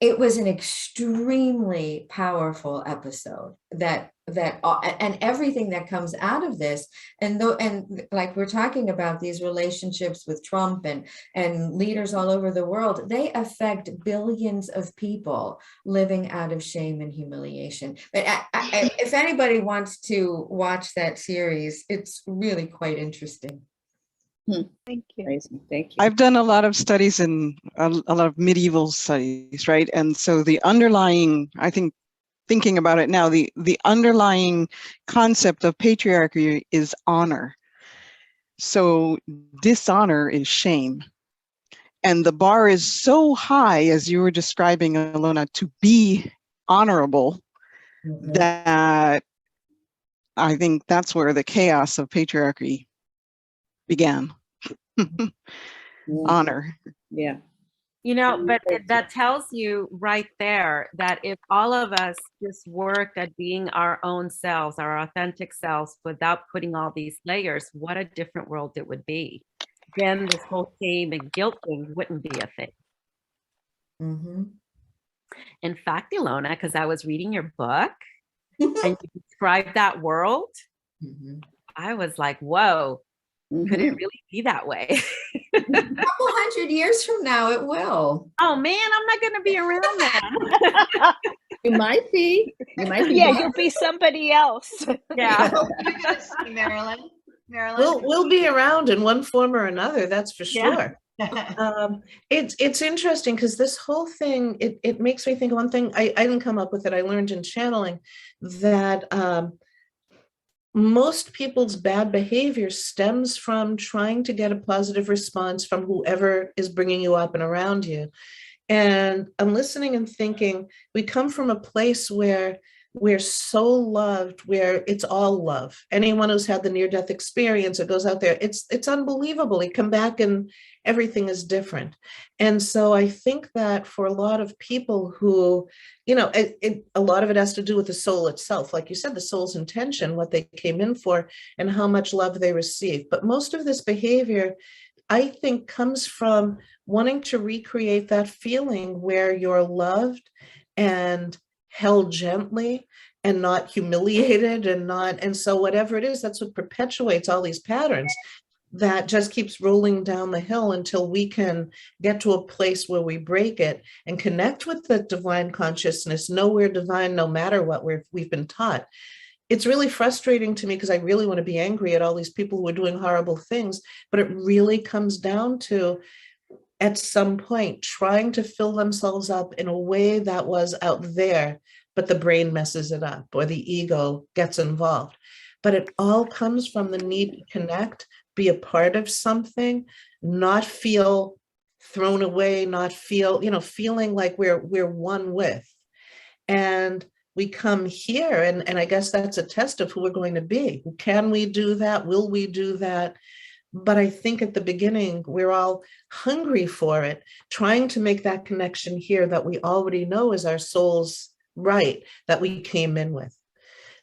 It was an extremely powerful episode and everything that comes out of this, and like we're talking about these relationships with Trump and leaders all over the world, they affect billions of people living out of shame and humiliation. But if anybody wants to watch that series, it's really quite interesting. thank you. Amazing. Thank you. I've done a lot of studies in a lot of medieval studies, right? And so the underlying, I think, thinking about it now, the underlying concept of patriarchy is honor. So dishonor is shame. And the bar is so high, as you were describing, Alona, to be honorable, that I think that's where the chaos of patriarchy began. Honor. Yeah. But that tells you right there that if all of us just worked at being our own selves, our authentic selves, without putting all these layers, what a different world it would be. Then this whole shame and guilt thing wouldn't be a thing. In fact, Ilona, because I was reading your book and you described that world, I was like, whoa, could it really be that way? A couple 100 years from now, it will. Oh man, I'm not going to be around then. You might be. You might be. Yeah, you'll be somebody else. Yeah. You're gonna see Marilyn. Marilyn. We'll be around in one form or another, that's for Yeah. sure. It's interesting because this whole thing, it makes me think of one thing. I didn't come up with it. I learned in channeling that most people's bad behavior stems from trying to get a positive response from whoever is bringing you up and around you. And I'm listening and thinking, we come from a place where we're so loved, where it's all love. Anyone who's had the near-death experience or goes out there, it's unbelievable. You come back and everything is different. And so I think that for a lot of people who, a lot of it has to do with the soul itself. Like you said, the soul's intention, what they came in for, and how much love they receive. But most of this behavior I think comes from wanting to recreate that feeling where you're loved and held gently and not humiliated and so whatever it is, that's what perpetuates all these patterns that just keeps rolling down the hill until we can get to a place where we break it and connect with the divine consciousness, know we're divine no matter what we've been taught. It's really frustrating to me because I really want to be angry at all these people who are doing horrible things, but it really comes down to, at some point, trying to fill themselves up in a way that was out there, but the brain messes it up or the ego gets involved. But it all comes from the need to connect, be a part of something, not feel thrown away, not feel, feeling like we're one with. And we come here, and I guess that's a test of who we're going to be. Can we do that? Will we do that? But I think at the beginning, we're all hungry for it, trying to make that connection here that we already know is our soul's right, that we came in with.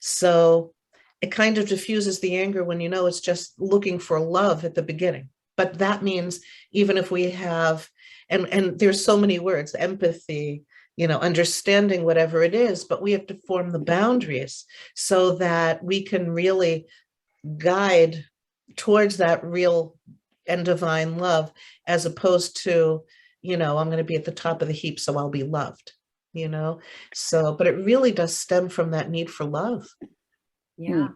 So it kind of diffuses the anger when it's just looking for love at the beginning. But that means even if we have, and there's so many words, empathy, understanding, whatever it is, but we have to form the boundaries so that we can really guide towards that real and divine love, as opposed to, I'm going to be at the top of the heap, so I'll be loved, So, but it really does stem from that need for love. Yeah.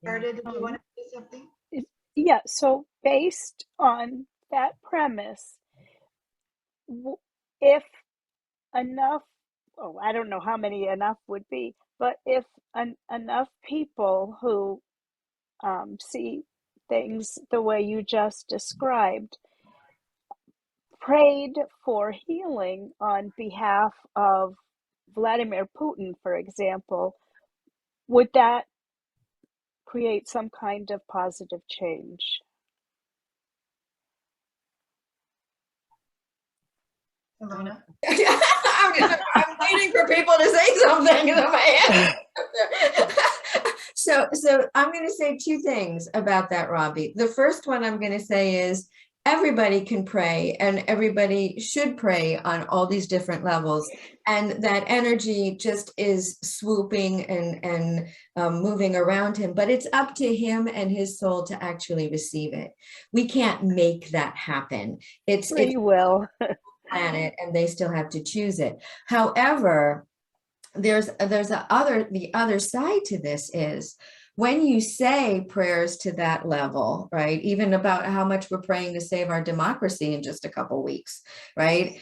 Gerda, did you want to say something? Yeah, so based on that premise, if enough, I don't know how many enough would be, but if enough people who see things the way you just described prayed for healing on behalf of Vladimir Putin, for example, would that create some kind of positive change? Ilona? I'm waiting for people to say something in my head. So I'm going to say two things about that, Robbie. The first one I'm going to say is everybody can pray and everybody should pray on all these different levels. And that energy just is swooping and moving around him, but it's up to him and his soul to actually receive it. We can't make that happen. It's Free will. planet, and they still have to choose it. However, there's the other side to this is when you say prayers to that level, right? Even about how much we're praying to save our democracy in just a couple weeks, right?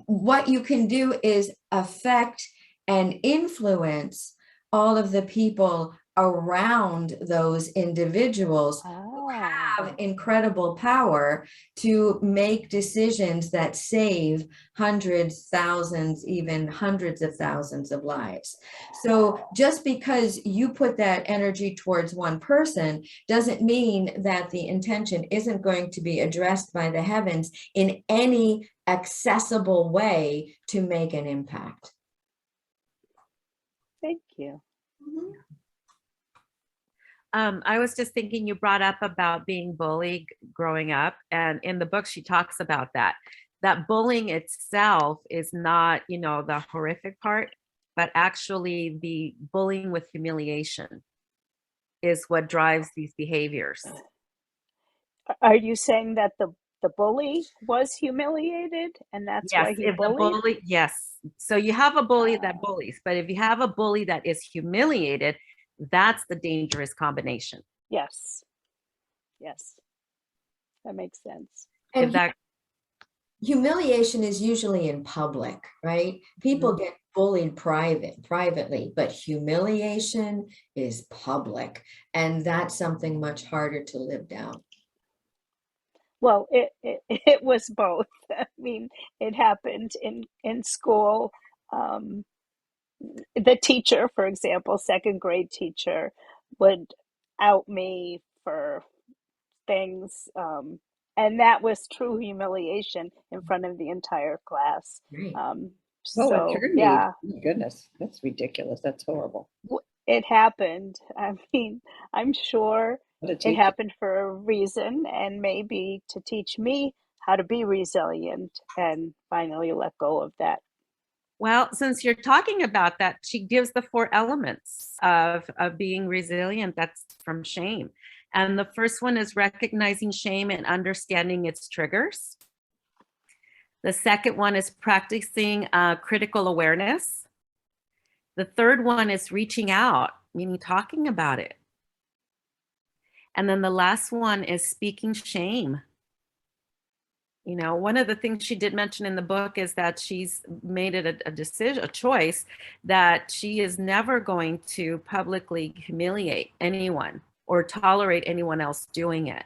What you can do is affect and influence all of the people around those individuals who have incredible power to make decisions that save hundreds, thousands, even hundreds of thousands of lives. So just because you put that energy towards one person doesn't mean that the intention isn't going to be addressed by the heavens in any accessible way to make an impact. Thank you. I was just thinking, you brought up about being bullied growing up, and in the book she talks about that bullying itself is not, the horrific part, but actually the bullying with humiliation is what drives these behaviors. Are you saying that the bully was humiliated and that's Yes, why he if the bullied? bully, yes. So you have a bully that bullies, but if you have a bully that is humiliated, that's the dangerous combination. Yes. That makes sense. And humiliation is usually in public, right? People get bullied privately, but humiliation is public. And that's something much harder to live down. Well, it was both. I mean, it happened in school. The teacher, for example, second grade teacher, would out me for things, and that was true humiliation in front of the entire class. Right. Attorney. Yeah, Oh my goodness, that's ridiculous. That's horrible. it happened. I mean, I'm sure What a It teacher. happened for a reason, and maybe to teach me how to be resilient and finally let go of that. Well, since you're talking about that, she gives the 4 elements of being resilient. That's from shame. And the first one is recognizing shame and understanding its triggers. The second one is practicing critical awareness. The third one is reaching out, meaning talking about it. And then the last one is speaking shame. You know, one of the things she did mention in the book is that she's made it a decision, a choice, that she is never going to publicly humiliate anyone or tolerate anyone else doing it.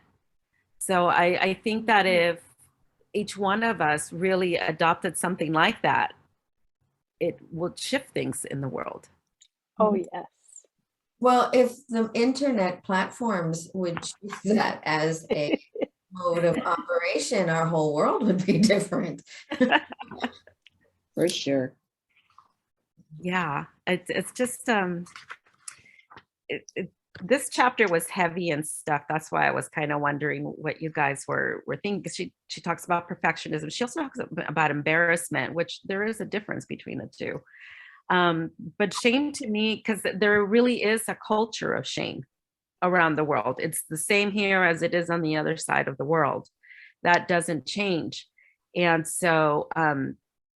So I think that if each one of us really adopted something like that, it would shift things in the world. Oh, yes. Well, if the internet platforms would choose that as a mode of operation, our whole world would be different. For sure. Yeah, it's just this chapter was heavy and stuff. That's why I was kind of wondering what you guys were thinking. She talks about perfectionism. She also talks about embarrassment, which there is a difference between the two. But shame to me, because there really is a culture of shame around the world. It's the same here as it is on the other side of the world. That doesn't change. And so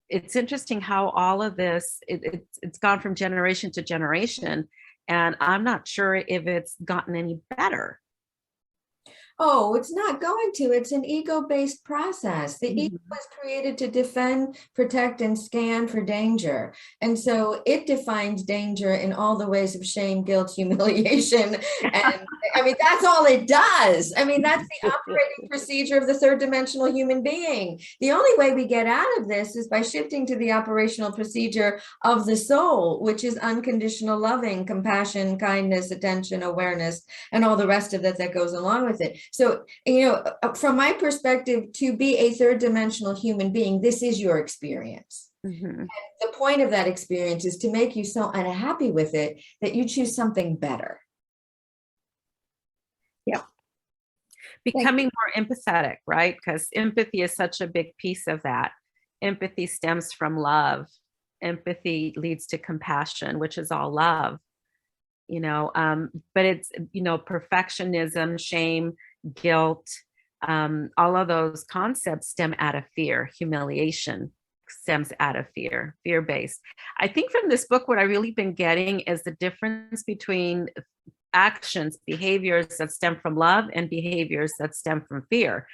it's interesting how all of this, it's gone from generation to generation. And I'm not sure if it's gotten any better. Oh, it's not going to. It's an ego-based process. The ego Mhm. was created to defend, protect, and scan for danger. And so it defines danger in all the ways of shame, guilt, humiliation. And I mean, that's all it does. I mean, that's the operating procedure of the third dimensional human being. The only way we get out of this is by shifting to the operational procedure of the soul, which is unconditional loving, compassion, kindness, attention, awareness, and all the rest of that goes along with it. So, you know, from my perspective, to be a third dimensional human being, this is your experience. Mhm. The point of that experience is to make you so unhappy with it that you choose something better. Becoming more empathetic, right? Because empathy is such a big piece of that. Empathy stems from love. Empathy leads to compassion, which is all love. You know, but it's, you know, perfectionism, shame, guilt, all of those concepts stem out of fear. Humiliation stems out of fear, fear-based. I think from this book, what I really been getting is the difference between actions, behaviors that stem from love and behaviors that stem from fear.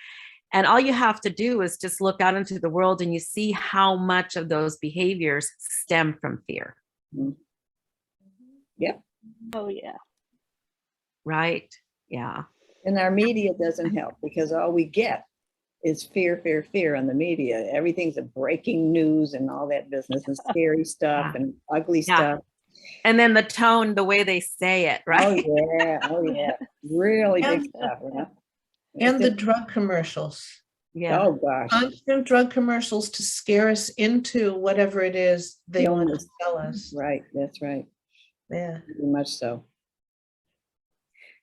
And all you have to do is just look out into the world and you see how much of those behaviors stem from fear. Yep. Oh, yeah. Right? Yeah. And our media doesn't help because all we get is fear, fear, fear on the media. Everything's a breaking news and all that business and scary stuff Yeah. and ugly Yeah. stuff. And then the tone, the way they say it, Oh right? yeah, oh yeah, really big stuff. Yeah. And the drug commercials. Yeah. Oh gosh, Constant drug commercials to scare us into whatever it is they want to Illness. sell us. Right, that's right. Yeah. Very much so.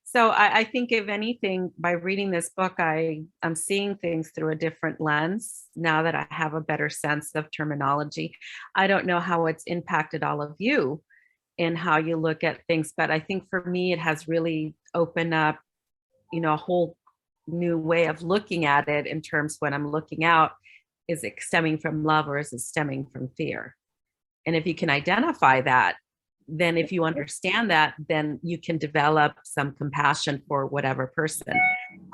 So I think if anything, by reading this book, I'm seeing things through a different lens now that I have a better sense of terminology. I don't know how it's impacted all of you in how you look at things, but I think for me, it has really opened up, you know, a whole new way of looking at it in terms when I'm looking out, is it stemming from love or is it stemming from fear? And if you can identify that, then if you understand that, then you can develop some compassion for whatever person.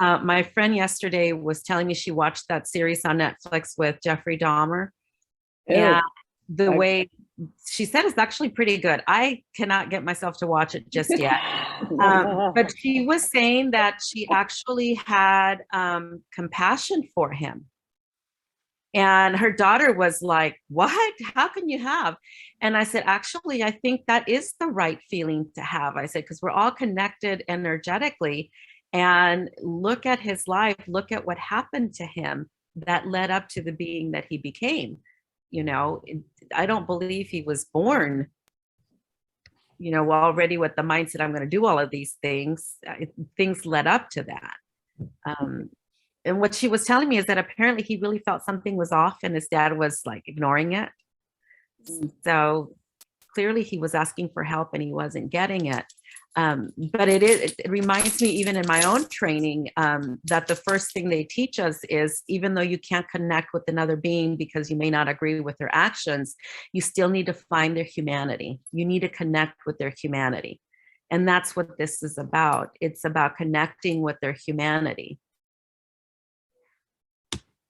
My friend yesterday was telling me she watched that series on Netflix with Jeffrey Dahmer. And the way she said it's actually pretty good. I cannot get myself to watch it just yet. But she was saying that she actually had compassion for him. And her daughter was like, what? How can you have? And I said, actually, I think that is the right feeling to have. I said, because we're all connected energetically. And look at his life, look at what happened to him that led up to the being that he became. You know, I don't believe he was born you know, already with the mindset, I'm going to do all of these things, things led up to that. And what she was telling me is that apparently he really felt something was off and his dad was like ignoring it. So clearly he was asking for help and he wasn't getting it. But it reminds me, even in my own training, that the first thing they teach us is, even though you can't connect with another being because you may not agree with their actions, you still need to find their humanity. You need to connect with their humanity. And that's what this is about. It's about connecting with their humanity,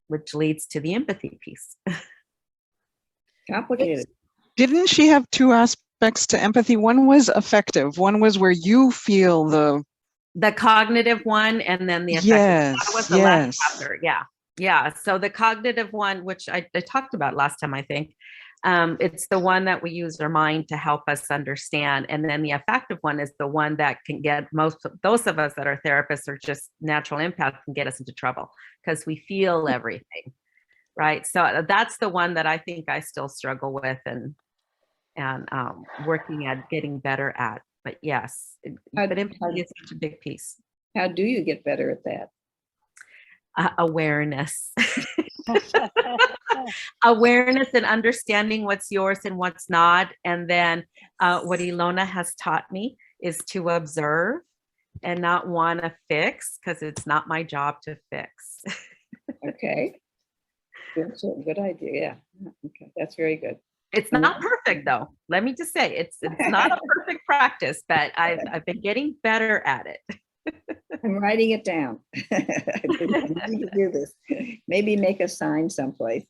which leads to the empathy piece. Complicated. Didn't she have two aspects to empathy? One was affective. One was where you feel the cognitive one, and then the affective. Yes, That was the yes. last chapter. Yeah. So the cognitive one, which I talked about last time, I think, it's the one that we use our mind to help us understand. And then the affective one is the one that can get those of us that are therapists or just natural empaths can get us into trouble because we feel everything, right? So that's the one that I think I still struggle with and working at getting better at. But yes, but empathy is such a big piece. How do you get better at that? Awareness. Awareness and understanding what's yours and what's not. And then what Ilona has taught me is to observe and not want to fix, because it's not my job to fix. Okay. Good idea. Yeah. Okay. That's very good. It's not perfect though. Let me just say it's not a perfect practice, but I've been getting better at it. I'm writing it down. I need to do this. Maybe make a sign someplace.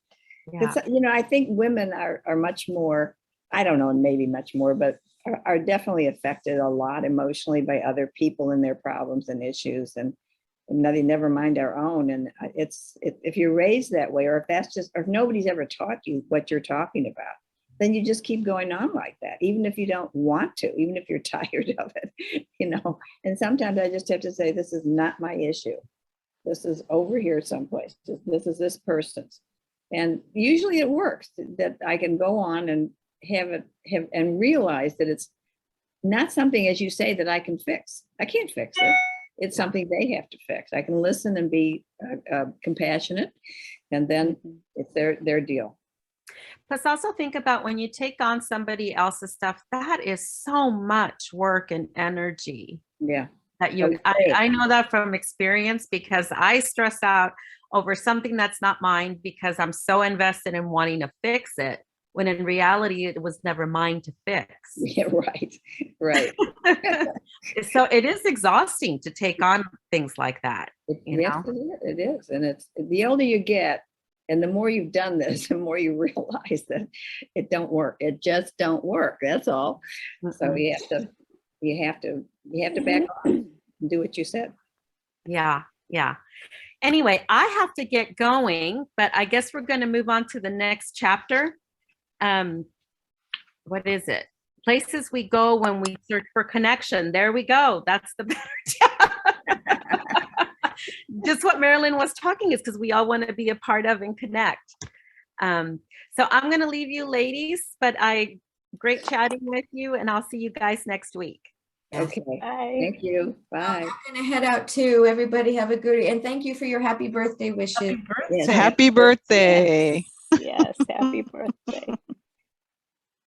Yeah. You know, I think women are much more, I don't know, maybe much more, but are definitely affected a lot emotionally by other people and their problems and issues, and nothing, never mind our own. And if you're raised that way, or if nobody's ever taught you what you're talking about, then you just keep going on like that, even if you don't want to, even if you're tired of it, you know. And sometimes I just have to say, this is not my issue. This is over here someplace. This is this person's. And usually it works, that I can go on and have and realize that it's not something, as you say, that I can fix. I can't fix it. It's something they have to fix. I can listen and be compassionate, and then it's their deal. Plus also think about when you take on somebody else's stuff, that is so much work and energy. Yeah. That I know that from experience, because I stress out over something that's not mine because I'm so invested in wanting to fix it, when in reality it was never mine to fix. Yeah, right. So it is exhausting to take on things like that. Yes, it is. And it's the older you get, and the more you've done this, the more you realize that it don't work. It just don't work. That's all. So you have to back off and do what you said. Yeah. Anyway, I have to get going, but I guess we're going to move on to the next chapter. What is it? Places we go when we search for connection. There we go. That's the better job. Just what Marilyn was talking is because we all want to be a part of and connect. So I'm going to leave you ladies, but great chatting with you, and I'll see you guys next week. Okay. Bye. Thank you. Bye. I'm gonna head out too. Everybody have a good, and thank you for your happy birthday wishes. Yes. Happy birthday. Yes, happy birthday.